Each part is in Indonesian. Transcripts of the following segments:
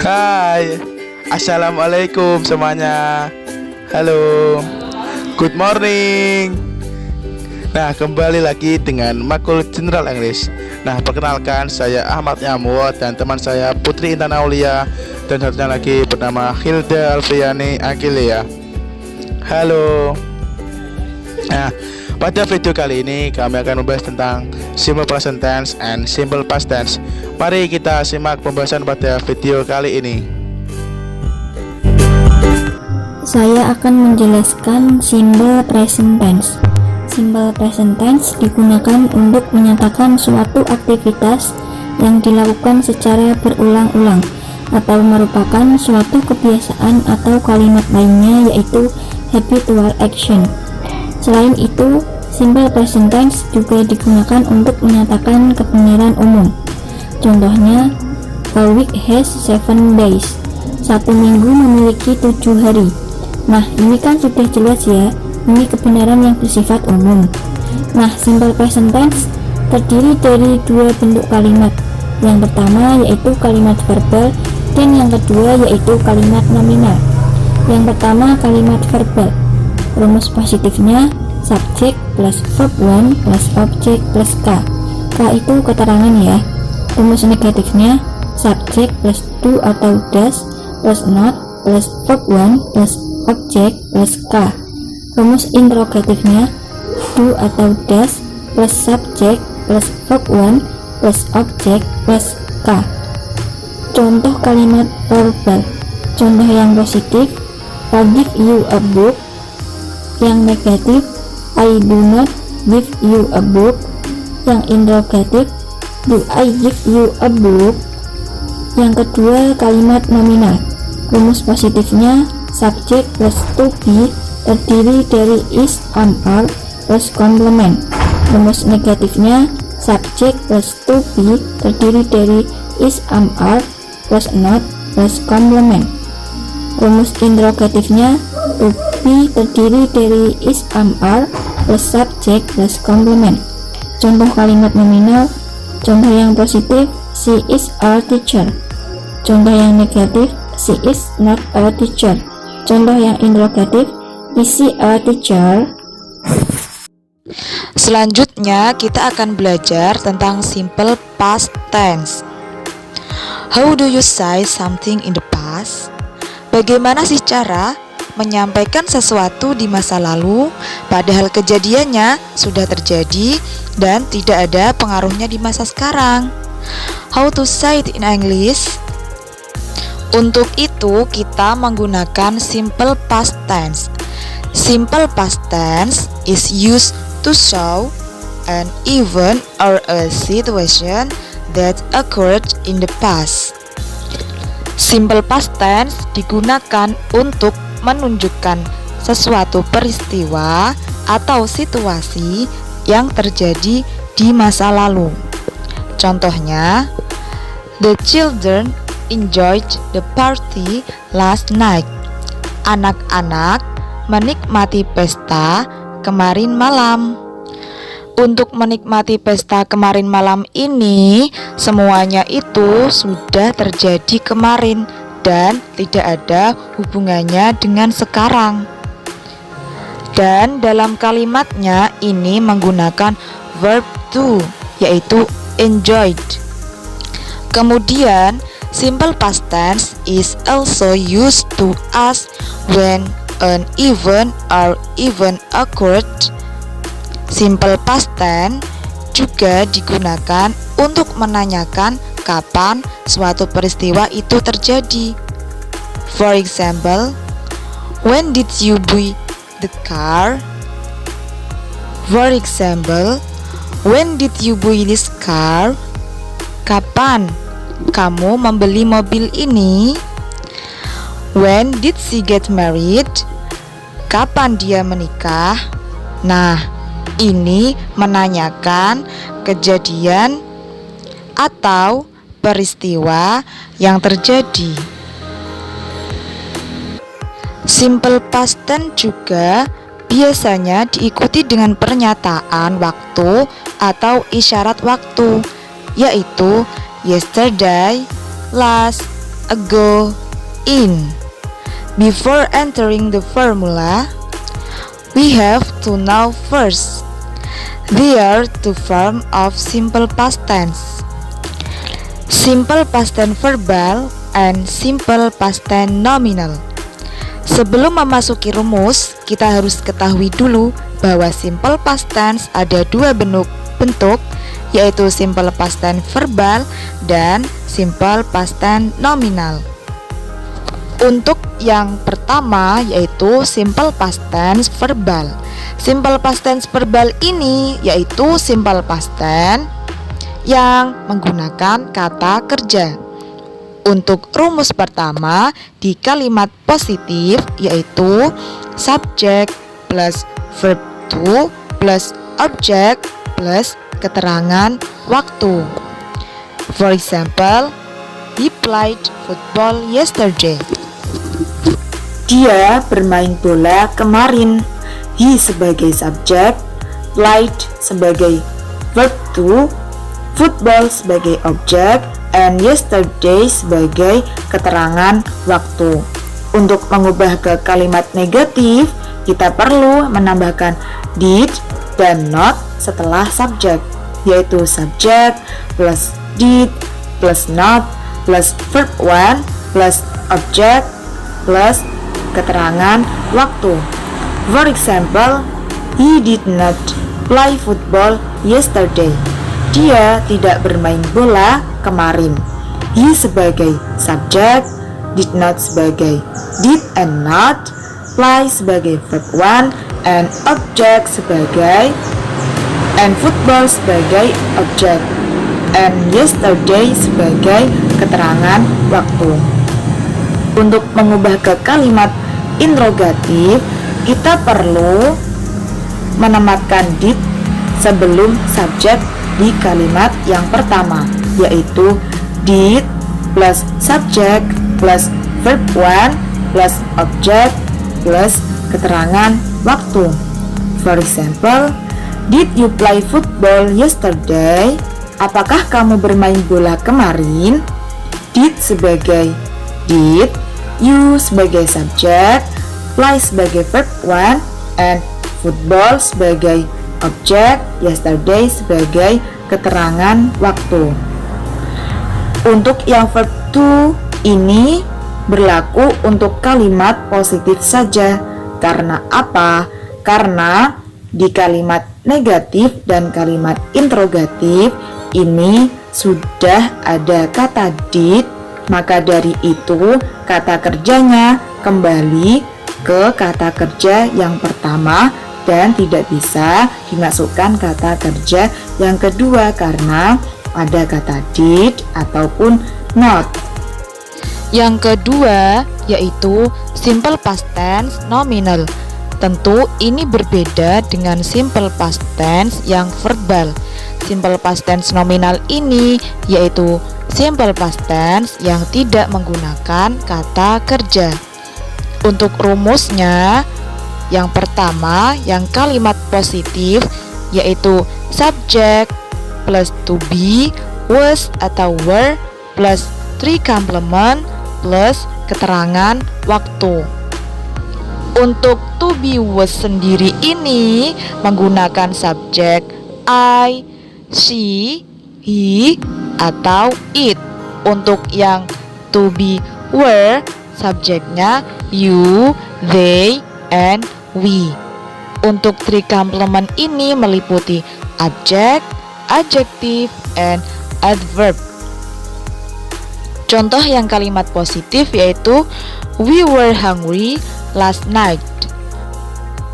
Hai, assalamualaikum semuanya. Halo, good morning. Nah, kembali lagi dengan Makul General English. Nah, perkenalkan, saya Ahmad Yamwo dan teman saya Putri Intan Aulia, dan satunya lagi bernama Hilda Alfiani Agilia. Halo. Nah, pada video kali ini kami akan membahas tentang simple present tense and simple past tense. Mari kita simak pembahasan pada video kali ini. Saya akan menjelaskan simple present tense. Simple present tense digunakan untuk menyatakan suatu aktivitas yang dilakukan secara berulang-ulang atau merupakan suatu kebiasaan atau kalimat lainnya, yaitu habitual action. Selain itu, simple present tense juga digunakan untuk menyatakan kebenaran umum. Contohnya, a week has 7 days. Satu minggu memiliki 7 hari. Nah, ini kan sudah jelas ya, ini kebenaran yang bersifat umum. Nah, simple present tense terdiri dari dua bentuk kalimat. Yang pertama yaitu kalimat verbal, dan yang kedua yaitu kalimat nominal. Yang pertama kalimat verbal. Rumus positifnya subjek plus verb 1 plus objek plus K. K itu keterangan ya. Rumus negatifnya subjek plus do atau does plus not plus verb 1 plus objek plus K. Rumus interrogatifnya do atau does plus subjek plus verb 1 plus objek plus K. Contoh kalimat verbal. Contoh yang positif, I give you a book. Yang negatif, I do not give you a book. Yang interrogatif, do I give you a book? Yang kedua kalimat nominal. Rumus positifnya subjek plus to be terdiri dari is, am, are plus komplement. Rumus negatifnya subjek plus to be terdiri dari is, am, are plus not plus komplement. Rumus interrogatifnya to be terdiri dari is, am, are plus subjek plus komplement. Contoh kalimat nominal. Contoh yang positif, she is a teacher. Contoh yang negatif, she is not a teacher. Contoh yang interrogatif, is she a teacher? Selanjutnya kita akan belajar tentang simple past tense. How do you say something in the past? Bagaimana sih cara menyampaikan sesuatu di masa lalu padahal kejadiannya sudah terjadi dan tidak ada pengaruhnya di masa sekarang? How to say it in English? Untuk itu kita menggunakan simple past tense. Simple past tense is used to show an event or a situation that occurred in the past. Simple past tense digunakan untuk menunjukkan sesuatu peristiwa atau situasi yang terjadi di masa lalu. Contohnya, the children enjoyed the party last night. Anak-anak menikmati pesta kemarin malam. Untuk menikmati pesta kemarin malam ini, semuanya itu sudah terjadi kemarin dan tidak ada hubungannya dengan sekarang. Dan dalam kalimatnya ini menggunakan verb to, yaitu enjoyed. Kemudian, simple past tense is also used to ask when an event or event occurred. Simple past tense juga digunakan untuk menanyakan kapan suatu peristiwa itu terjadi. For example, when did you buy the car? For example, when did you buy this car? Kapan kamu membeli mobil ini? When did she get married? Kapan dia menikah? Nah, ini menanyakan kejadian atau peristiwa yang terjadi. Simple past tense juga biasanya diikuti dengan pernyataan waktu atau isyarat waktu, yaitu yesterday, last, ago, in. Before entering the formula, we have to know first. There are two forms of simple past tense. Simple past tense verbal and simple past tense nominal. Sebelum memasuki rumus, kita harus ketahui dulu bahwa simple past tense ada dua bentuk, yaitu simple past tense verbal dan simple past tense nominal. Untuk yang pertama yaitu simple past tense verbal. Simple past tense verbal ini yaitu simple past tense yang menggunakan kata kerja. Untuk rumus pertama di kalimat positif yaitu subject plus verb to plus object plus keterangan waktu. For example, he played football yesterday. Dia bermain bola kemarin. He sebagai subjek, played sebagai verb to, football sebagai objek, and yesterday sebagai keterangan waktu. Untuk mengubah ke kalimat negatif, kita perlu menambahkan did dan not setelah subjek, yaitu subject plus did plus not plus verb one plus object plus keterangan waktu. For example, he did not play football yesterday. Dia tidak bermain bola kemarin. He sebagai subjek, did not sebagai did and not, play sebagai verb one, and object sebagai, and football sebagai objek, and yesterday sebagai keterangan waktu. Untuk mengubah ke kalimat interrogatif, kita perlu menempatkan did sebelum subjek di kalimat yang pertama, yaitu did plus subject plus verb one plus object plus keterangan waktu. For example, did you play football yesterday? Apakah kamu bermain bola kemarin? Did sebagai did, you sebagai subjek, play sebagai verb one, and football sebagai objek, yesterday sebagai keterangan waktu. Untuk yang verb to ini berlaku untuk kalimat positif saja. Karena apa? Karena di kalimat negatif dan kalimat interrogatif ini sudah ada kata did, maka dari itu kata kerjanya kembali ke kata kerja yang pertama dan tidak bisa dimasukkan kata kerja yang kedua karena ada kata did ataupun not. Yang kedua yaitu simple past tense nominal. Tentu ini berbeda dengan simple past tense yang verbal. Simple past tense nominal ini yaitu simple past tense yang tidak menggunakan kata kerja. Untuk rumusnya, yang pertama, yang kalimat positif yaitu subject plus to be, was atau were plus three complement plus keterangan waktu. Untuk to be was sendiri ini menggunakan subjek I, she, he, atau it. Untuk yang to be were, subjeknya you, they, and we. Untuk three complement ini meliputi object, adjective, and adverb. Contoh yang kalimat positif yaitu we were hungry last night.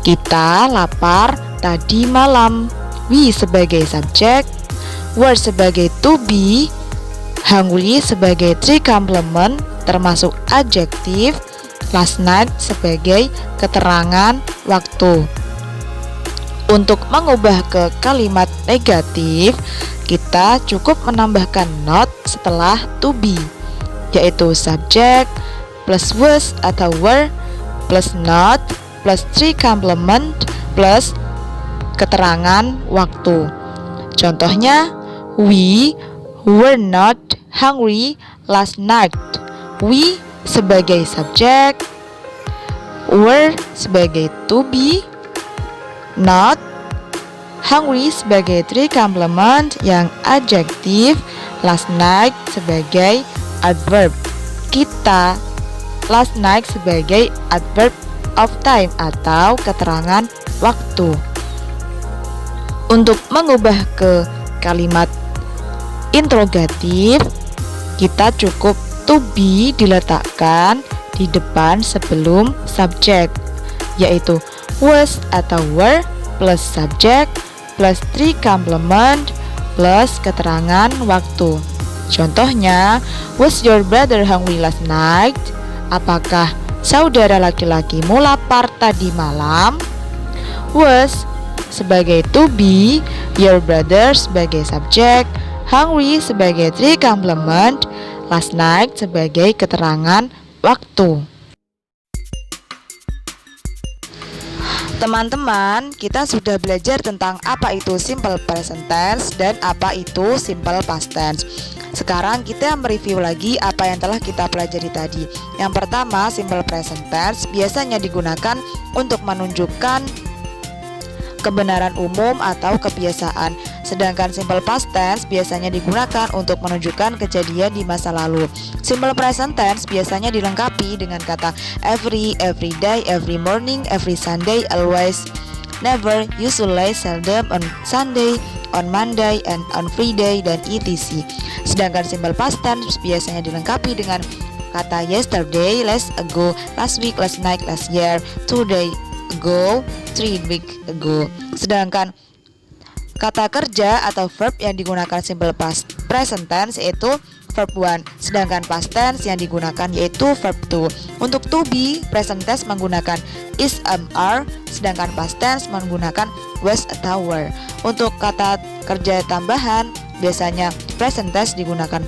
Kita lapar tadi malam. We sebagai subjek, were sebagai to be, hungry sebagai three complement termasuk adjektif, last night sebagai keterangan waktu. Untuk mengubah ke kalimat negatif, kita cukup menambahkan not setelah to be, yaitu subject plus was atau were plus not plus three complement plus keterangan waktu. Contohnya, we were not hungry last night. We sebagai subjek, were sebagai to be, not, hungry sebagai three complement yang adjektif, last night sebagai adverb. Kita last night sebagai adverb of time atau keterangan waktu. Untuk mengubah ke kalimat interrogatif, kita cukup to be diletakkan di depan sebelum subjek, yaitu was atau were plus subjek plus three complement plus keterangan waktu. Contohnya, was your brother hungry last night? Apakah saudara laki-lakimu lapar tadi malam? Was sebagai to be, your brother sebagai subjek, hungry sebagai three complement, last night sebagai keterangan waktu. Teman-teman, kita sudah belajar tentang apa itu simple present tense dan apa itu simple past tense. Sekarang kita mereview lagi apa yang telah kita pelajari tadi. Yang pertama, simple present tense biasanya digunakan untuk menunjukkan kebenaran umum atau kebiasaan. Sedangkan simple past tense biasanya digunakan untuk menunjukkan kejadian di masa lalu. Simple present tense biasanya dilengkapi dengan kata every day, every morning, every Sunday, always, never, usually, seldom, on Sunday, on Monday, and on Friday, dan etc. Sedangkan simple past tense biasanya dilengkapi dengan kata yesterday, last ago, last week, last night, last year, 2 days ago, 3 weeks ago. Sedangkan kata kerja atau verb yang digunakan simple past present tense yaitu verb 1, sedangkan past tense yang digunakan yaitu verb 2. Untuk to be, present tense menggunakan is, are, sedangkan past tense menggunakan was atau were. Untuk kata kerja tambahan, biasanya present tense digunakan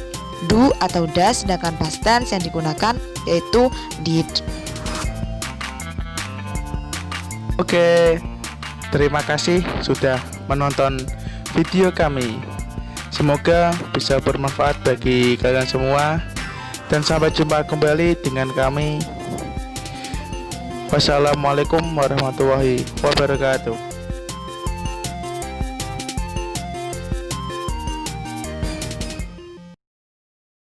do atau does, sedangkan past tense yang digunakan yaitu did. Oke, terima kasih sudah menonton video kami. Semoga bisa bermanfaat bagi kalian semua. Dan sampai jumpa kembali dengan kami. Wassalamualaikum warahmatullahi wabarakatuh.